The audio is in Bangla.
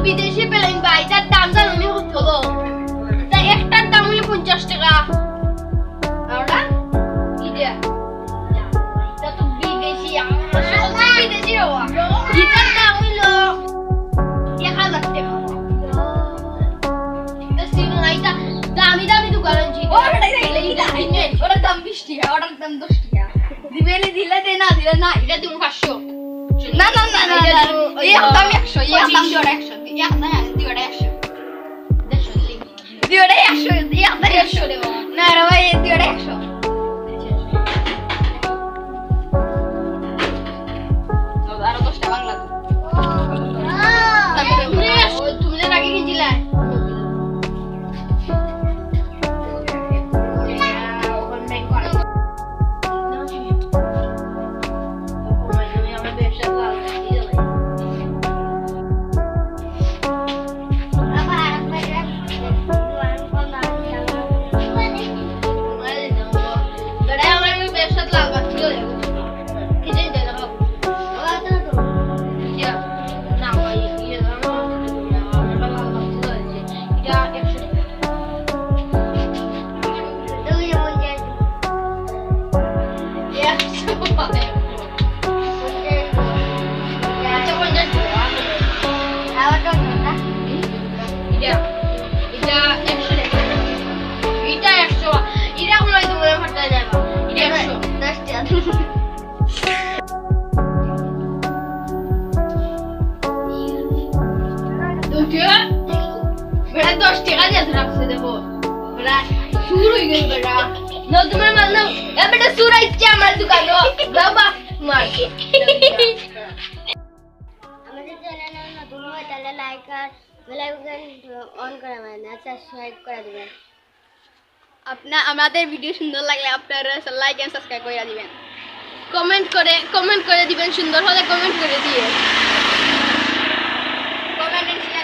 বিদেশি পেলেন ভাই, তার দাম জানুনি হতো তাই একটার দাম হলো 50 টাকা। আমরা এটা তো বিদেশি, আমরা বিদেশি হওয়া এটার দাম হলো 1000 টাকা। এটা সিনো এটা দামি দামি দোকানে জি ওটার দাম 20 টাকা, ওটার দাম 10 টাকা। দিবেলে দিলে দে, না দিলে না, এটা তুমি 500। না না না না এই দাম 100, এই দাম দিওড়া 100, এই দাম দিওড়া 100, দিওড়া 100, এই দাম 100 দেব না রে ভাই, এই দিওড়া 100। আরো 10 টাকা বাংলা তুমি যে আগে কিনছিলে বেটা 10 টাকা দিয়ে রাখছে দেখো বেটা সুর হয়ে গেল বেটা না তোমার মাল না এ বেটা সুর আইছে আমার দোকানে বাবা মার আমাদের চ্যানেলে নতুন হয়ে তাহলে লাইক আর বেল আইকন অন করে দেবেন আর সাবস্ক্রাইব করে দিবেন। আমাদের ভিডিও সুন্দর লাগলে আপনারা লাইক এন্ড সাবস্ক্রাইব করে দিবেন, কমেন্ট করে দিবেন, সুন্দর হলে কমেন্ট করে দিয়ে কমেন্ট এন্ড শেয়ার